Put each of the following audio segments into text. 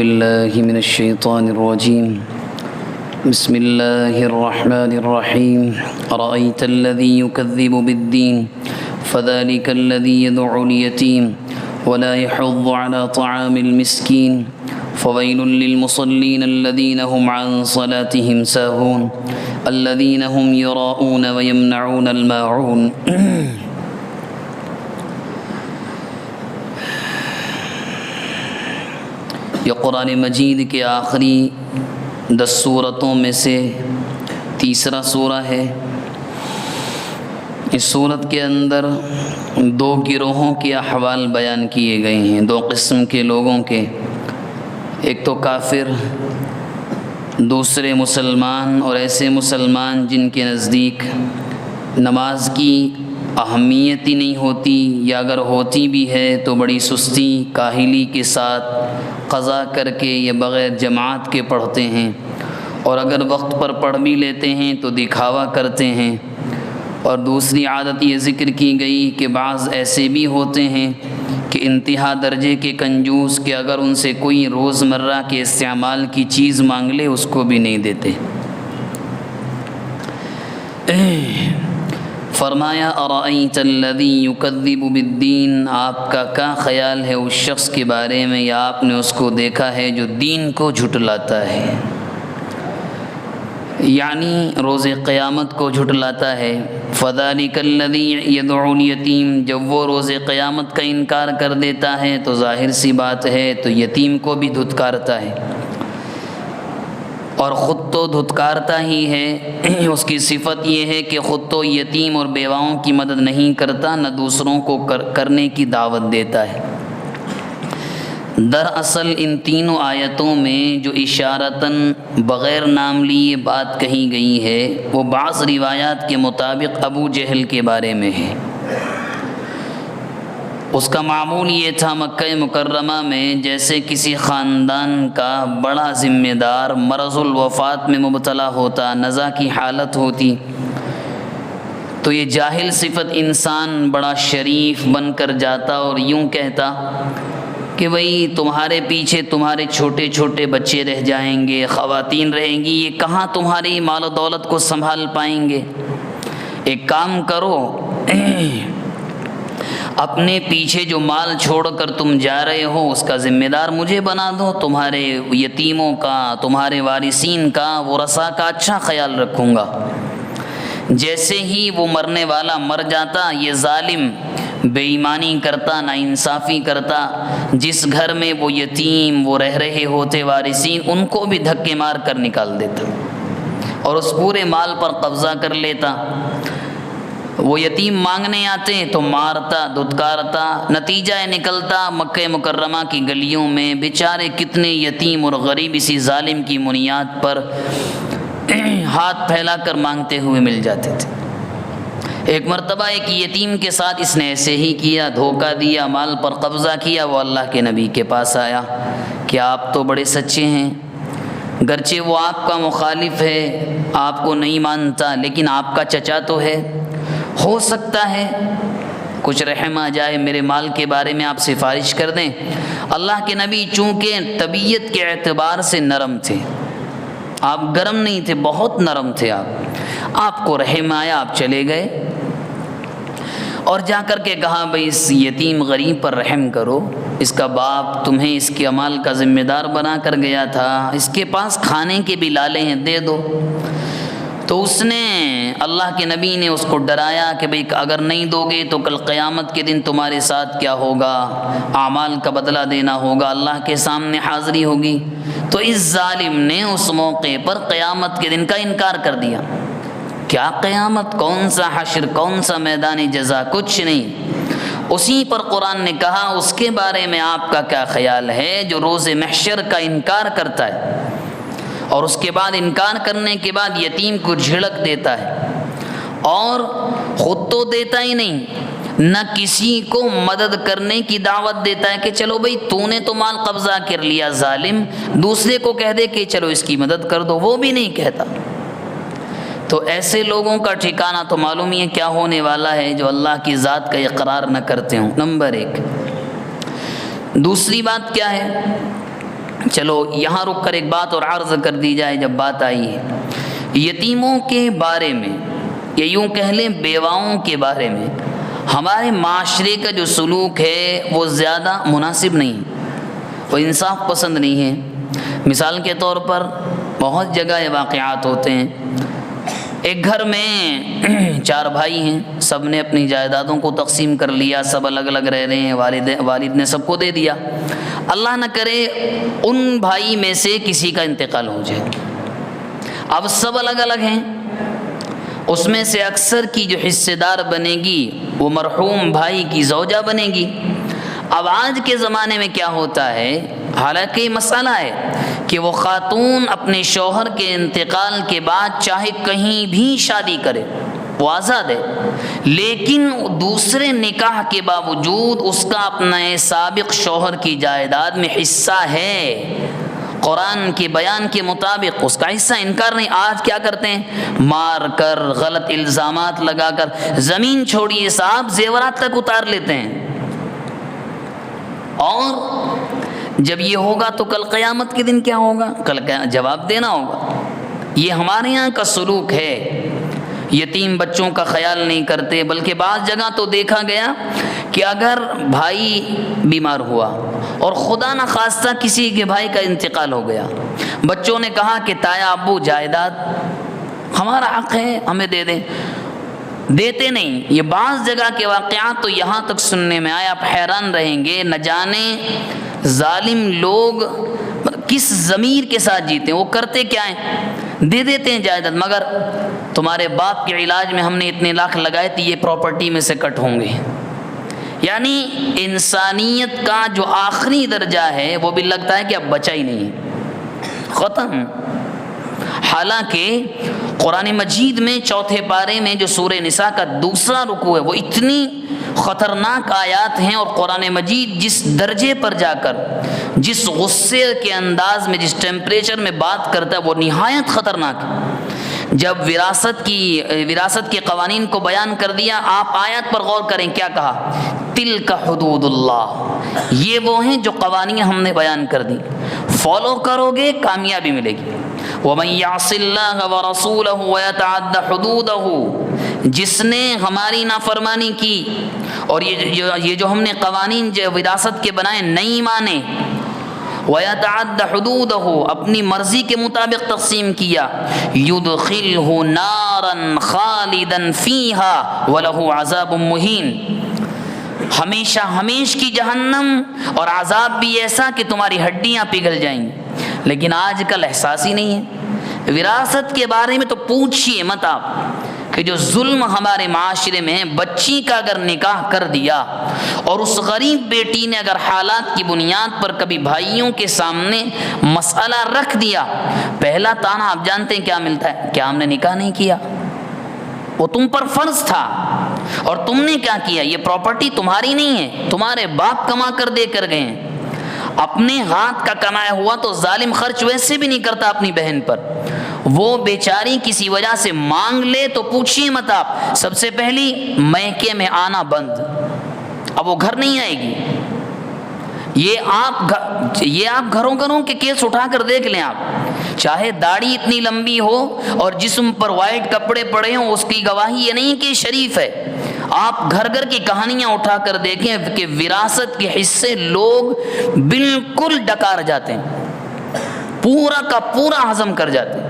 بالله من الشيطان الرجيم بسم الله الرحمن الرحيم أرأيت الذي يكذب بالدين فذلك الذي يدعو اليتيم ولا يحض على طعام المسكين فويل للمصلين الذين هم عن صلاتهم ساهون الذين هم يراءون ويمنعون الماعون یہ قرآن مجید کے آخری 10 سورتوں میں سے تیسرا سورہ ہے۔ اس سورت کے اندر 2 گروہوں کے احوال بیان کیے گئے ہیں، 2 قسم کے لوگوں کے، ایک تو کافر، دوسرے مسلمان، اور ایسے مسلمان جن کے نزدیک نماز کی اہمیت ہی نہیں ہوتی، یا اگر ہوتی بھی ہے تو بڑی سستی کاہلی کے ساتھ قضا کر کے یا بغیر جماعت کے پڑھتے ہیں، اور اگر وقت پر پڑھ بھی لیتے ہیں تو دکھاوا کرتے ہیں۔ اور دوسری عادت یہ ذکر کی گئی کہ بعض ایسے بھی ہوتے ہیں کہ انتہا درجے کے کنجوس، کہ اگر ان سے کوئی روزمرہ کے استعمال کی چیز مانگ لے اس کو بھی نہیں دیتے۔ فرمایا ارأیت الذی یکذب بالدین، آپ کا کیا خیال ہے اس شخص کے بارے میں، یا آپ نے اس کو دیکھا ہے جو دین کو جھٹلاتا ہے، یعنی روز قیامت کو جھٹلاتا ہے۔ فذلک الذی یدعو الیتیم، جب وہ روز قیامت کا انکار کر دیتا ہے تو ظاہر سی بات ہے تو یتیم کو بھی دھتکارتا ہے، اور خود تو دھتکارتا ہی ہے۔ اس کی صفت یہ ہے کہ خود تو یتیم اور بیواؤں کی مدد نہیں کرتا، نہ دوسروں کو کرنے کی دعوت دیتا ہے۔ دراصل ان تینوں آیتوں میں جو اشارتاً بغیر نام لیے بات کہی گئی ہے وہ بعض روایات کے مطابق ابو جہل کے بارے میں ہے۔ اس کا معمول یہ تھا مکہ مکرمہ میں جیسے کسی خاندان کا بڑا ذمہ دار مرض الوفات میں مبتلا ہوتا، نزع کی حالت ہوتی، تو یہ جاہل صفت انسان بڑا شریف بن کر جاتا اور یوں کہتا کہ بھئی تمہارے پیچھے تمہارے چھوٹے چھوٹے بچے رہ جائیں گے، خواتین رہیں گی، یہ کہاں تمہاری مال و دولت کو سنبھال پائیں گے؟ ایک کام کرو، اپنے پیچھے جو مال چھوڑ کر تم جا رہے ہو اس کا ذمہ دار مجھے بنا دو، تمہارے یتیموں کا، تمہارے وارثین کا، ورثاء کا اچھا خیال رکھوں گا۔ جیسے ہی وہ مرنے والا مر جاتا، یہ ظالم بے ایمانی کرتا، ناانصافی کرتا، جس گھر میں وہ یتیم وہ رہ رہے ہوتے وارثین، ان کو بھی دھکے مار کر نکال دیتا اور اس پورے مال پر قبضہ کر لیتا۔ وہ یتیم مانگنے آتے تو مارتا، دھتکارتا، نتیجہ نکلتا مکہ مکرمہ کی گلیوں میں بیچارے کتنے یتیم اور غریب اسی ظالم کی منیاد پر ہاتھ پھیلا کر مانگتے ہوئے مل جاتے تھے۔ ایک مرتبہ ایک یتیم کے ساتھ اس نے ایسے ہی کیا، دھوکہ دیا، مال پر قبضہ کیا۔ وہ اللہ کے نبی کے پاس آیا کہ آپ تو بڑے سچے ہیں، گرچہ وہ آپ کا مخالف ہے، آپ کو نہیں مانتا، لیکن آپ کا چچا تو ہے، ہو سکتا ہے کچھ رحم آ جائے، میرے مال کے بارے میں آپ سفارش کر دیں۔ اللہ کے نبی چونکہ طبیعت کے اعتبار سے نرم تھے، آپ گرم نہیں تھے، بہت نرم تھے، آپ کو رحم آیا، آپ چلے گئے اور جا کر کے کہا بھئی اس یتیم غریب پر رحم کرو، اس کا باپ تمہیں اس کے مال کا ذمہ دار بنا کر گیا تھا، اس کے پاس کھانے کے بھی لالے ہیں، دے دو۔ تو اس نے، اللہ کے نبی نے اس کو ڈرایا کہ بھئی اگر نہیں دو گے تو کل قیامت کے دن تمہارے ساتھ کیا ہوگا، اعمال کا بدلہ دینا ہوگا، اللہ کے سامنے حاضری ہوگی۔ تو اس ظالم نے اس موقع پر قیامت کے دن کا انکار کر دیا۔ کیا قیامت، کون سا حشر، کون سا میدان جزا، کچھ نہیں۔ اسی پر قرآن نے کہا اس کے بارے میں آپ کا کیا خیال ہے جو روز محشر کا انکار کرتا ہے اور اس کے بعد انکار کرنے کے بعد یتیم کو جھڑک دیتا ہے، اور خود تو دیتا ہی نہیں، نہ کسی کو مدد کرنے کی دعوت دیتا ہے کہ چلو بھئی تو نے تو مال قبضہ کر لیا ظالم، دوسرے کو کہہ دے کہ چلو اس کی مدد کر دو، وہ بھی نہیں کہتا۔ تو ایسے لوگوں کا ٹھکانہ تو معلوم ہی ہے کیا ہونے والا ہے جو اللہ کی ذات کا اقرار نہ کرتے ہوں، نمبر 1۔ دوسری بات کیا ہے چلو یہاں رک کر ایک بات اور عرض کر دی جائے، جب بات آئی ہے یتیموں کے بارے میں یا یوں کہہ لیں بیواؤں کے بارے میں، ہمارے معاشرے کا جو سلوک ہے وہ زیادہ مناسب نہیں، وہ انصاف پسند نہیں ہے۔ مثال کے طور پر بہت جگہ یہ واقعات ہوتے ہیں، ایک گھر میں 4 بھائی ہیں، سب نے اپنی جائیدادوں کو تقسیم کر لیا، سب الگ الگ رہ رہے ہیں، والد نے سب کو دے دیا۔ اللہ نہ کرے ان بھائی میں سے کسی کا انتقال ہو جائے، اب سب الگ الگ ہیں، اس میں سے اکثر کی جو حصے دار بنے گی وہ مرحوم بھائی کی زوجہ بنے گی۔ اب آج کے زمانے میں کیا ہوتا ہے، حالانکہ یہ مسئلہ ہے کہ وہ خاتون اپنے شوہر کے انتقال کے بعد چاہے کہیں بھی شادی کرے، وہ آزاد ہے، لیکن دوسرے نکاح کے باوجود اس کا اپنا سابق شوہر کی جائیداد میں حصہ ہے۔ قرآن کے بیان کے مطابق اس کا حصہ، انکار نہیں۔ آج کیا کرتے ہیں، مار کر، غلط الزامات لگا کر، زمین چھوڑیے صاحب زیورات تک اتار لیتے ہیں، اور جب یہ ہوگا تو کل قیامت کے دن کیا ہوگا، کل جواب دینا ہوگا۔ یہ ہمارے یہاں کا سلوک ہے، یتیم بچوں کا خیال نہیں کرتے، بلکہ بعض جگہ تو دیکھا گیا کہ اگر بھائی بیمار ہوا اور خدا نخواستہ کسی کے بھائی کا انتقال ہو گیا، بچوں نے کہا کہ تایا ابو جائیداد ہمارا حق ہے، ہمیں دے دیں، دیتے نہیں۔ یہ بعض جگہ کے واقعات تو یہاں تک سننے میں آئے، آپ حیران رہیں گے، نہ جانے ظالم لوگ کس ضمیر کے ساتھ جیتے ہیں، وہ کرتے کیا ہیں، دے دیتے ہیں جائیداد، مگر تمہارے باپ کے علاج میں ہم نے اتنے لاکھ لگائے تھے، یہ پراپرٹی میں سے کٹ ہوں گے۔ یعنی انسانیت کا جو آخری درجہ ہے وہ بھی لگتا ہے کہ اب بچا ہی نہیں ہے، ختم۔ حالانکہ قرآن مجید میں 4 پارے میں جو سورہ نساء کا دوسرا رکوع ہے، وہ اتنی خطرناک آیات ہیں، اور قرآن مجید جس درجے پر جا کر، جس غصے کے انداز میں، جس ٹیمپریچر میں بات کرتا ہے، وہ نہایت خطرناک ہے۔ جب وراثت کے قوانین کو بیان کر دیا، آپ آیات پر غور کریں، کیا کہا، تلک حدود اللہ، یہ وہ ہیں جو قوانین ہم نے بیان کر دی، فالو کرو گے کامیابی ملے گی۔ وَمَن يَعْصِ اللَّهَ وَرَسُولَهُ وَيَتَعَدَّ حُدُودَهُ، جس نے ہماری نافرمانی کی اور یہ جو ہم نے قوانین جو وراثت کے بنائے نہیں مانے، وَيَتَعَدَّ حُدُودَهُ، اپنی مرضی کے مطابق تقسیم کیا، يُدْخِلْهُ نَارًا خَالِدًا فِيهَا وَلَهُ عَذَابٌ مُّهِينٌ، ہمیشہ ہمیش کی جہنم، اور عذاب بھی ایسا کہ تمہاری ہڈیاں پگھل جائیں گی۔ لیکن آج کل احساس ہی نہیں ہے۔ وراثت کے بارے میں تو پوچھئے مت آپ، کہ جو ظلم ہمارے معاشرے میں ہے، بچی کا اگر نکاح کر دیا اور اس غریب بیٹی نے اگر حالات کی بنیاد پر کبھی بھائیوں کے سامنے مسئلہ رکھ دیا، پہلا تانا آپ جانتے ہیں کیا ملتا ہے، کیا ہم نے نکاح نہیں کیا، وہ تم پر فرض تھا اور تم نے کیا کیا، یہ پراپرٹی تمہاری نہیں ہے، تمہارے باپ کما کر دے کر گئے ہیں۔ اپنے ہاتھ کا کمایا ہوا تو ظالم خرچ ویسے بھی نہیں کرتا اپنی بہن پر، وہ بیچاری کسی وجہ سے مانگ لے تو پوچھیے مت آپ، سب سے پہلی میکے میں آنا بند، اب وہ گھر نہیں آئے گی۔ یہ آپ گھروں کے کیس اٹھا کر دیکھ لیں، آپ چاہے داڑھی اتنی لمبی ہو اور جسم پر وائٹ کپڑے پڑے ہوں، اس کی گواہی یہ نہیں کہ شریف ہے۔ آپ گھر کی کہانیاں اٹھا کر دیکھیں کہ وراثت کے حصے لوگ بالکل ڈکار جاتے ہیں، پورا کا پورا ہضم کر جاتے ہیں۔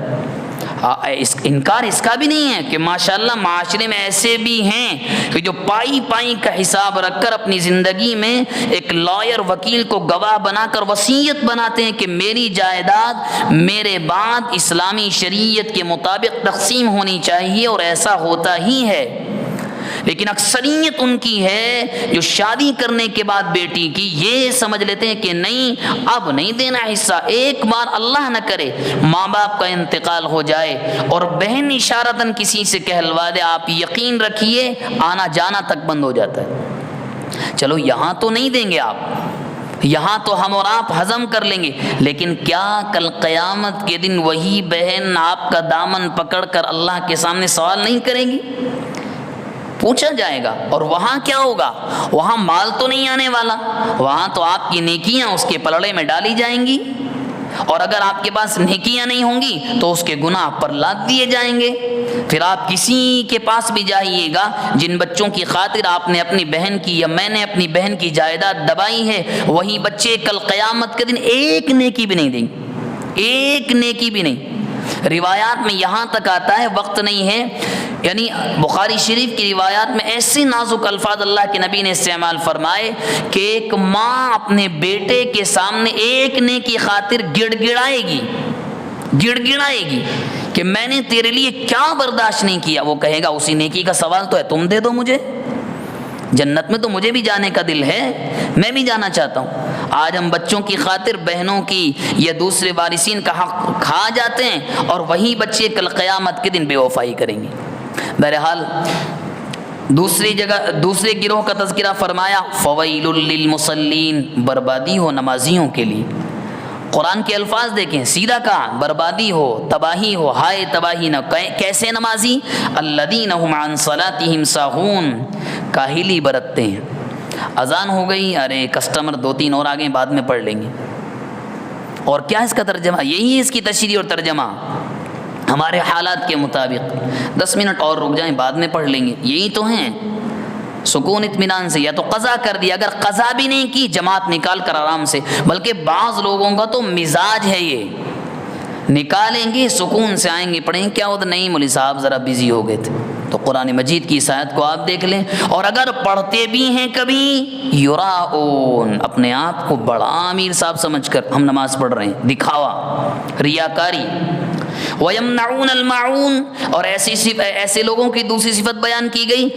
انکار اس کا بھی نہیں ہے کہ ماشاءاللہ معاشرے میں ایسے بھی ہیں کہ جو پائی کا حساب رکھ کر اپنی زندگی میں ایک لائر وکیل کو گواہ بنا کر وصیت بناتے ہیں کہ میری جائیداد میرے بعد اسلامی شریعت کے مطابق تقسیم ہونی چاہیے، اور ایسا ہوتا ہی ہے۔ لیکن اکثریت ان کی ہے جو شادی کرنے کے بعد بیٹی کی یہ سمجھ لیتے ہیں کہ نہیں اب نہیں دینا حصہ، ایک بار اللہ نہ کرے ماں باپ کا انتقال ہو جائے اور بہن اشارتاً کسی سے کہلوا دے، آپ یقین رکھیے آنا جانا تک بند ہو جاتا ہے۔ چلو یہاں تو نہیں دیں گے آپ، یہاں تو ہم اور آپ ہضم کر لیں گے، لیکن کیا کل قیامت کے دن وہی بہن آپ کا دامن پکڑ کر اللہ کے سامنے سوال نہیں کرے گی؟ پوچھا جائے گا۔ اور وہاں کیا ہوگا، وہاں مال تو نہیں آنے والا، وہاں تو آپ کی نیکیاں اس کے پلڑے میں ڈالی جائیں گی۔ اور اگر آپ کے پاس نیکیاں نہیں ہوں گی تو اس کے گناہ پر لاد دیے جائیں گے۔ پھر آپ کسی کے پاس بھی جائیے گا، جن بچوں کی خاطر آپ نے اپنی بہن کی یا میں نے اپنی بہن کی جائیداد دبائی ہے، وہی بچے کل قیامت کے دن ایک نیکی بھی نہیں دیں گے، ایک نیکی بھی نہیں۔ روایات میں یہاں تک آتا ہے، وقت نہیں ہے، یعنی بخاری شریف کی روایات میں ایسے نازک الفاظ اللہ کے نبی نے استعمال فرمائے کہ ایک ماں اپنے بیٹے کے سامنے ایک نیکی خاطر گڑ گڑائے گی کہ میں نے تیرے لیے کیا برداشت نہیں کیا، وہ کہے گا اسی نیکی کا سوال تو ہے، تم دے دو مجھے، جنت میں تو مجھے بھی جانے کا دل ہے، میں بھی جانا چاہتا ہوں۔ آج ہم بچوں کی خاطر بہنوں کی یا دوسرے وارثین کا حق کھا جاتے ہیں، اور وہی بچے کل قیامت کے دن بے وفائی کریں گے۔ بہرحال دوسرے گروہ کا تذکرہ فرمایا، فویل للمصلین، بربادی ہو نمازیوں کے لیے۔ قرآن کے الفاظ دیکھیں، سیدھا کہا بربادی ہو، تباہی ہو، ہائے تباہی نہ۔ کیسے نمازی؟ الذین هم عن صلاتهم ساہون، کاہلی برتتے ہیں۔ اذان ہو گئی، ارے کسٹمر 2-3 اور آگے بعد میں پڑھ لیں گے۔ اور کیا اس کا ترجمہ؟ یہی ہے اس کی تشریح اور ترجمہ، ہمارے حالات کے مطابق 10 منٹ اور رک جائیں، بعد میں پڑھ لیں گے، یہی تو ہیں۔ سکون اطمینان سے، یا تو قضا کر دیا، اگر قضا بھی نہیں کی جماعت نکال کر آرام سے۔ بلکہ بعض لوگوں کا تو مزاج ہے یہ، نکالیں گے سکون سے آئیں گے، پڑھیں گے، کیا ہوتا نہیں مولوی صاحب ذرا بزی ہو گئے تھے۔ تو قرآن مجید کی اس آیت کو آپ دیکھ لیں، اور اگر پڑھتے بھی ہیں کبھی، یراؤن، اپنے آپ کو بڑا امیر صاحب سمجھ کر ہم نماز پڑھ رہے ہیں، دکھاوا، ریاکاری۔ وَيَمْنَعُونَ الْمَاعُونَ، اور ایسے لوگوں کی دوسری صفت بیان کی گئی،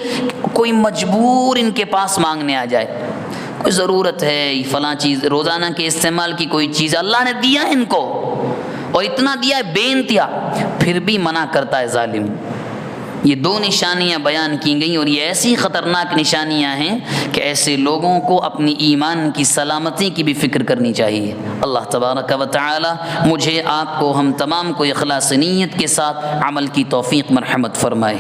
کوئی مجبور ان کے پاس مانگنے آ جائے، کوئی ضرورت ہے فلاں چیز روزانہ کے استعمال کی، کوئی چیز اللہ نے دیا ہے ان کو اور اتنا دیا ہے بے انتہا، پھر بھی منع کرتا ہے ظالم۔ یہ 2 نشانیاں بیان کی گئیں، اور یہ ایسی خطرناک نشانیاں ہیں کہ ایسے لوگوں کو اپنی ایمان کی سلامتی کی بھی فکر کرنی چاہیے۔ اللہ تبارک و تعالی مجھے، آپ کو، ہم تمام کو اخلاص نیت کے ساتھ عمل کی توفیق مرحمت فرمائے۔